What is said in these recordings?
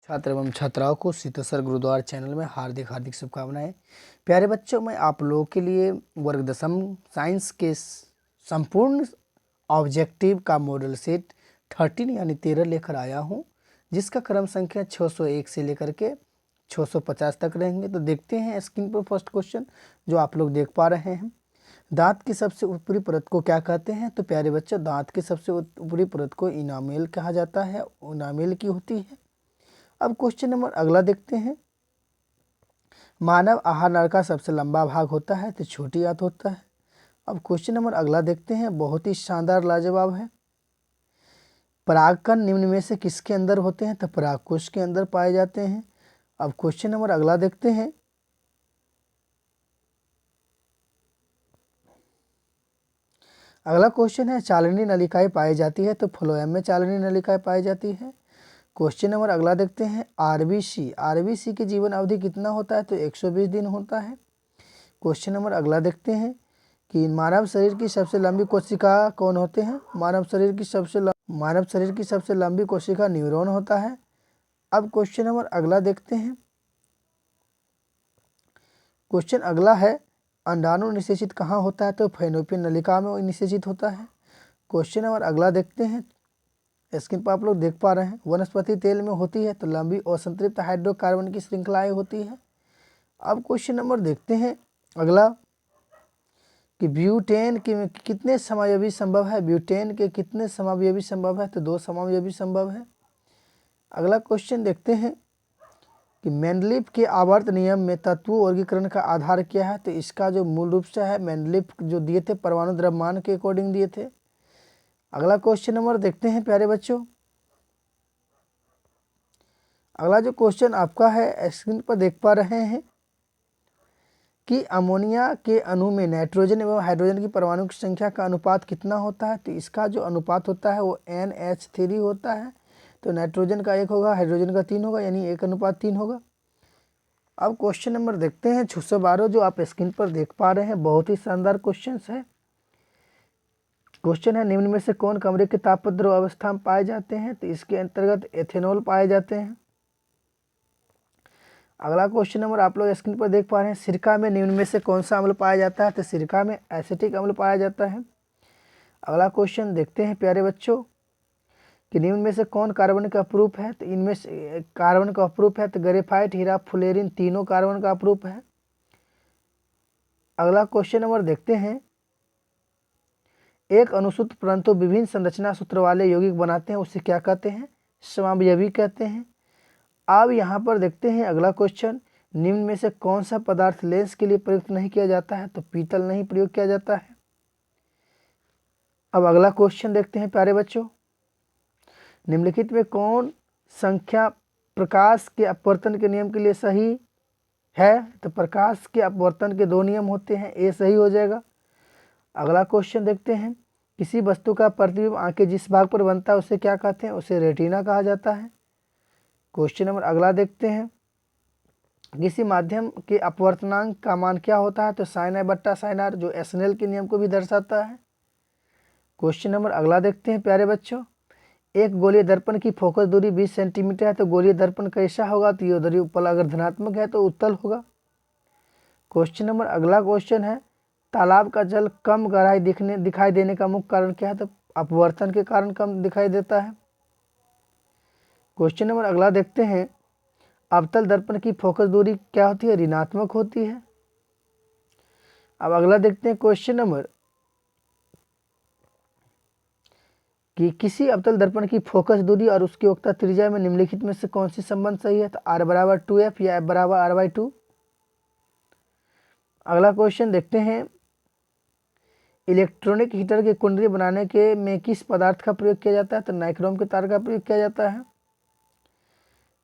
छात्र एवं छात्राओं को सीतेश्वर गुरुद्वारा चैनल में हार्दिक हार्दिक शुभकामनाएं। प्यारे बच्चों, मैं आप लोगों के लिए वर्ग दसम साइंस के संपूर्ण ऑब्जेक्टिव का मॉडल सेट 13 यानी 13 लेकर आया हूं, जिसका क्रम संख्या 601 से लेकर के 650 तक रहेंगे। तो देखते हैं स्क्रीन पर फर्स्ट क्वेश्चन जो आप लोग देख पा रहे हैं। दांत की सबसे ऊपरी परत को क्या कहते हैं? तो प्यारे बच्चों, दांत की सबसे ऊपरी परत को इनामेल कहा जाता है, इनामेल की होती है। अब क्वेश्चन नंबर अगला देखते हैं। मानव आहार नल का सबसे लंबा भाग होता है तो छोटी आंत होता है। अब क्वेश्चन नंबर अगला देखते हैं, बहुत ही शानदार लाजवाब है। परागकण निम्न में से किसके अंदर होते हैं? तो परागकोश के अंदर पाए जाते हैं। अब क्वेश्चन नंबर अगला देखते हैं। अगला क्वेश्चन है, चालनी नलिकाएं पाई जाती है तो फ्लोएम में चालनी नलिकाएं पाई जाती है। क्वेश्चन नंबर अगला देखते हैं। आरबीसी की जीवन अवधि कितना होता है? तो 120 दिन होता है। क्वेश्चन नंबर अगला देखते हैं कि मानव शरीर की सबसे लंबी कोशिका कौन होते हैं? मानव शरीर की सबसे लंबी कोशिका न्यूरॉन होता है। अब क्वेश्चन नंबर अगला देखते हैं। क्वेश्चन अगला है, अंडाणु निषेचित कहाँ होता है? तो फैलोपियन नलिका में निषेचित होता है। क्वेश्चन नंबर अगला देखते हैं। स्क्रीन पर आप लोग देख पा रहे हैं, वनस्पति तेल में होती है तो लंबी और संतृप्त हाइड्रोकार्बन की श्रृंखलाएं होती है। अब क्वेश्चन नंबर देखते हैं अगला कि ब्यूटेन के कितने समावयवी संभव है? ब्यूटेन के कितने समावयवी संभव है? तो 2 समावयवी संभव है। अगला क्वेश्चन देखते हैं कि मेंडलीफ के आवर्त नियम में तत्वों वर्गीकरण का आधार क्या है? तो इसका जो मूल रूप से है, मेंडलीफ जो दिए थे परमाणु द्रव्यमान के अकॉर्डिंग दिए थे। अगला क्वेश्चन नंबर देखते हैं प्यारे बच्चों। अगला जो क्वेश्चन आपका है, स्क्रीन पर देख पा रहे हैं कि अमोनिया के अणु में नाइट्रोजन एवं हाइड्रोजन की परमाणु की संख्या का अनुपात कितना होता है? तो इसका जो अनुपात होता है वो NH3 होता है। तो नाइट्रोजन का 1 होगा, हाइड्रोजन का 3 होगा, यानी 1:3 होगा। अब क्वेश्चन नंबर देखते हैं 612 जो आप स्क्रीन पर देख पा रहे हैं, बहुत ही शानदार क्वेश्चन है। क्वेश्चन है, निम्न में से कौन कमरे के तापमान द्रव अवस्था में पाए जाते हैं? तो इसके अंतर्गत एथेनॉल पाए जाते हैं। अगला क्वेश्चन नंबर आप लोग स्क्रीन पर देख पा रहे हैं, सिरका में निम्न में से कौन सा अम्ल पाया जाता है? तो सिरका में एसिटिक अम्ल पाया जाता है। अगला क्वेश्चन देखते हैं प्यारे बच्चों कि निम्न में से कौन कार्बन का अपरूप है? तो इनमें से कार्बन का अपरूप है तो ग्रेफाइट, हीरा, फुलेरिन तीनों कार्बन का अपरूप है। अगला क्वेश्चन नंबर देखते हैं, एक अनुसूत्र परंतु विभिन्न संरचना सूत्र वाले यौगिक बनाते हैं, उसे क्या कहते हैं? समावयवी कहते हैं। अब यहाँ पर देखते हैं अगला क्वेश्चन, निम्न में से कौन सा पदार्थ लेंस के लिए प्रयुक्त नहीं किया जाता है? तो पीतल नहीं प्रयोग किया जाता है। अब अगला क्वेश्चन देखते हैं प्यारे बच्चों, निम्नलिखित में कौन संख्या प्रकाश के अपवर्तन के नियम के लिए सही है? तो प्रकाश के अपवर्तन के 2 नियम होते हैं, ए सही हो जाएगा। अगला क्वेश्चन देखते हैं, किसी वस्तु का प्रतिबिंब आंख के जिस भाग पर बनता है उसे क्या कहते हैं? उसे रेटिना कहा जाता है। क्वेश्चन नंबर अगला देखते हैं, किसी माध्यम के अपवर्तनांक का मान क्या होता है? तो साइन आई/साइन आर, जो एसनेल के नियम को भी दर्शाता है। क्वेश्चन नंबर अगला देखते हैं प्यारे बच्चों, एक गोलीय दर्पण की फोकस दूरी 20 सेंटीमीटर है तो गोलीय दर्पण कैसा होगा? तो ये दूरी उपल अगर धनात्मक है तो उत्तल होगा। क्वेश्चन नंबर अगला क्वेश्चन है, तालाब का जल कम गहराई दिखाई देने का मुख्य कारण क्या है? तो अपवर्तन के कारण कम दिखाई देता है। क्वेश्चन नंबर अगला देखते हैं, अवतल दर्पण की फोकस दूरी क्या होती है? ऋणात्मक होती है। अब अगला देखते हैं क्वेश्चन नंबर कि किसी अवतल दर्पण की फोकस दूरी और उसकी वक्रता त्रिज्या में निम्नलिखित में से कौन सी संबंध सही है? तो R = 2F या F = R/2। अगला क्वेश्चन देखते हैं, इलेक्ट्रॉनिक हीटर की कुंडली बनाने के में किस पदार्थ का प्रयोग किया जाता है? तो नाइक्रोम के तार का प्रयोग किया जाता है।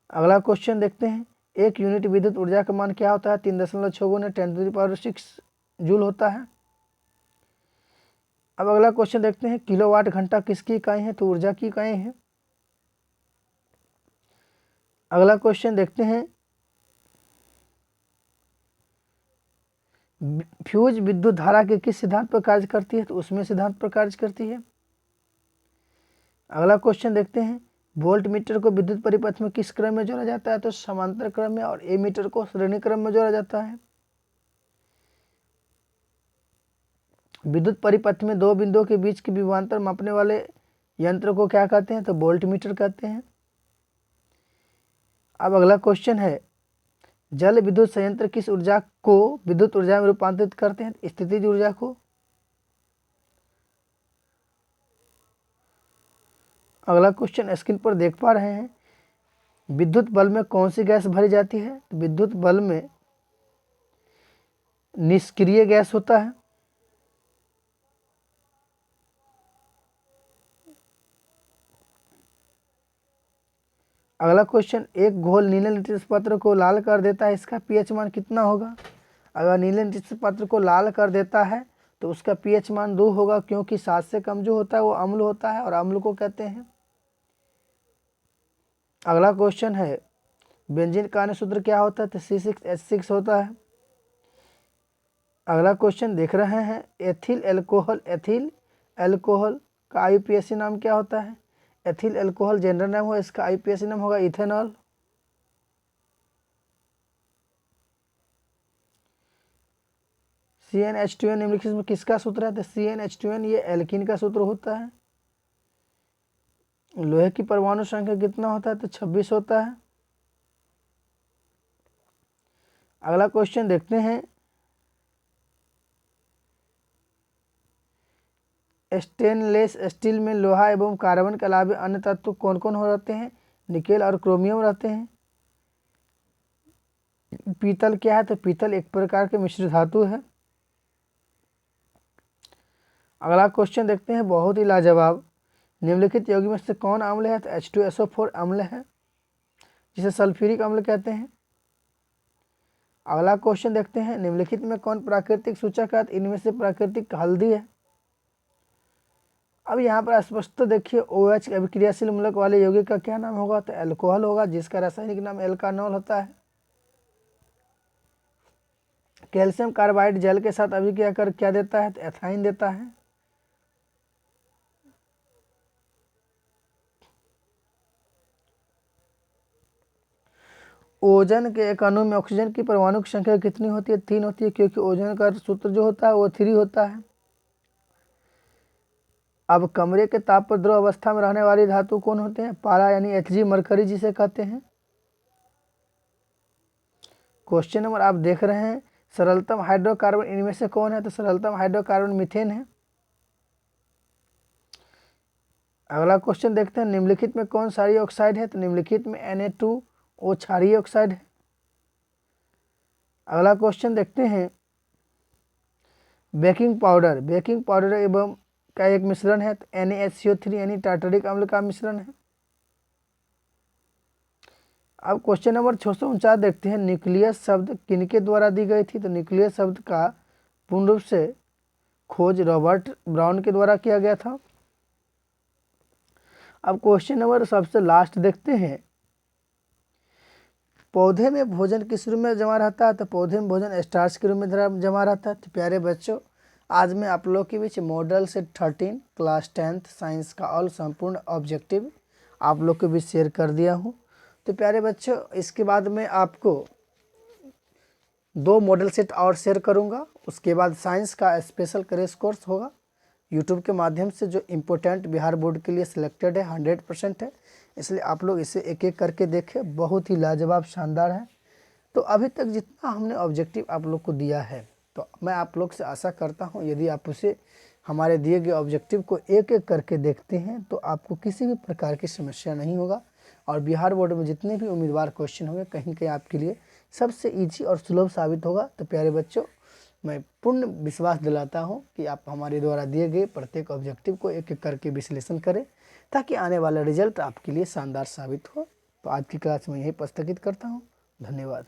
अगला क्वेश्चन देखते हैं, एक यूनिट विद्युत ऊर्जा का मान क्या होता है? 3.6 × 10⁻6 जूल होता है। अब अगला क्वेश्चन देखते हैं, किलोवाट घंटा किसकी इकाई है? तो ऊर्जा की इकाई है। अगला क्वेश्चन देखते हैं, फ्यूज विद्युत धारा के किस सिद्धांत पर कार्य करती है? तो उसमें सिद्धांत पर कार्य करती है। अगला क्वेश्चन देखते हैं, वोल्ट मीटर को विद्युत परिपथ में किस क्रम में जोड़ा जाता है? तो समांतर क्रम में। और ए मीटर को श्रेणी क्रम में जोड़ा जाता है। विद्युत परिपथ में दो बिंदुओं के बीच की विभवांतर मापने वाले यंत्र को क्या कहते हैं? तो वोल्ट मीटर कहते हैं। अब अगला क्वेश्चन है, जल विद्युत संयंत्र किस ऊर्जा को विद्युत ऊर्जा में रूपांतरित करते हैं? स्थितिज ऊर्जा को। अगला क्वेश्चन स्क्रीन पर देख पा रहे हैं, विद्युत बल्ब में कौन सी गैस भरी जाती है? तो विद्युत बल्ब में निष्क्रिय गैस होता है। अगला क्वेश्चन, एक घोल नीले निटिल पत्र को लाल कर देता है, इसका पीएच मान कितना होगा? अगर नीले निटिल पत्र को लाल कर देता है तो उसका पीएच मान 2 होगा, क्योंकि 7 से कम जो होता है वो अम्ल होता है और अम्ल को कहते हैं। अगला क्वेश्चन है, बेंजीन का अन्य सूत्र क्या होता है? तो C6H6 होता है। अगला क्वेश्चन देख रहे हैं, एथिल एल्कोहल का आईयूपीएसी नाम क्या होता है? एथिल एल्कोहल जनरल नाम होगा, इसका आईयूपीएसी नाम होगा इथेनॉल। CnH2n निम्नलिखित में किसका सूत्र है? तो CnH2n ये एल्कीन का सूत्र होता है। लोहे की परमाणु संख्या कितना होता है? तो 26 होता है। अगला क्वेश्चन देखते हैं, स्टेनलेस स्टील में लोहा एवं कार्बन के अलावा अन्य तत्व कौन कौन हो रहते हैं? निकेल और क्रोमियम रहते हैं। पीतल क्या है? तो पीतल एक प्रकार के मिश्र धातु है। अगला क्वेश्चन देखते हैं, बहुत ही लाजवाब, निम्नलिखित यौगिक में से कौन अम्ल है? तो H2SO4 अम्ल है, जिसे सल्फ्यूरिक अम्ल कहते हैं। अगला क्वेश्चन देखते हैं, निम्नलिखित में कौन प्राकृतिक सूचक है? इनमें से प्राकृतिक हल्दी है। अब यहाँ पर स्पष्ट देखिए, OH अभिक्रियाशील मूलक वाले यौगिक का क्या नाम होगा? तो एल्कोहल होगा, जिसका रासायनिक नाम एल्कानॉल होता है। कैल्शियम कार्बाइड जल के साथ अभिक्रिया कर क्या देता है? तो एथाइन देता है। ओजन के एक अणु में ऑक्सीजन की परमाणु की संख्या कितनी होती है? 3 होती है, क्योंकि ओजन का सूत्र जो होता है वो 3 होता है। अब कमरे के ताप पर द्रव अवस्था में रहने वाली धातु कौन होते हैं? पारा यानी Hg, मरकरी जिसे कहते हैं। क्वेश्चन नंबर आप देख रहे हैं, सरलतम हाइड्रोकार्बन इनमें से कौन है? तो सरलतम हाइड्रोकार्बन मीथेन है। अगला क्वेश्चन देखते हैं, निम्नलिखित में कौन क्षारीय ऑक्साइड है? तो निम्नलिखित में Na2O क्षारीय ऑक्साइड है। अगला क्वेश्चन देखते हैं, बेकिंग पाउडर एवं का एक मिश्रण है, तो NaHCO3 यानी टार्टरिक अम्ल का मिश्रण है। अब क्वेश्चन नंबर 649 देखते हैं, न्यूक्लियस शब्द किनके द्वारा दी गई थी? तो न्यूक्लियस शब्द का पूर्ण रूप से खोज रॉबर्ट ब्राउन के द्वारा किया गया था। अब क्वेश्चन नंबर सबसे लास्ट देखते हैं, पौधे में भोजन किस रूप में जमा रहता है? तो पौधे में भोजन स्टार्च के रूप में जमा रहता है। तो प्यारे बच्चों, आज मैं आप लोग के बीच model set 13 class 10th science का ऑल संपूर्ण ऑब्जेक्टिव आप लोग के बीच शेयर कर दिया हूँ। तो प्यारे बच्चों, इसके बाद मैं आपको 2 मॉडल सेट और शेयर करूँगा। उसके बाद साइंस का स्पेशल क्रैश कोर्स होगा यूट्यूब के माध्यम से, जो इम्पोर्टेंट बिहार बोर्ड के लिए सिलेक्टेड है, 100% है। इसलिए आप लोग इसे एक एक करके देखें, बहुत ही लाजवाब शानदार है। तो अभी तक जितना हमने ऑब्जेक्टिव आप लोग को दिया है, तो मैं आप लोग से आशा करता हूं यदि आप उसे हमारे दिए गए ऑब्जेक्टिव को एक एक करके देखते हैं तो आपको किसी भी प्रकार की समस्या नहीं होगा। और बिहार बोर्ड में जितने भी उम्मीदवार क्वेश्चन होंगे, कहीं ना कहीं आपके लिए सबसे ईजी और सुलभ साबित होगा। तो प्यारे बच्चों, मैं पूर्ण विश्वास दिलाता हूं कि आप हमारे द्वारा दिए गए प्रत्येक ऑब्जेक्टिव को एक एक करके विश्लेषण करें, ताकि आने वाला रिजल्ट आपके लिए शानदार साबित हो। तो आज की क्लास में यही पर स्थगित करता हूं। धन्यवाद।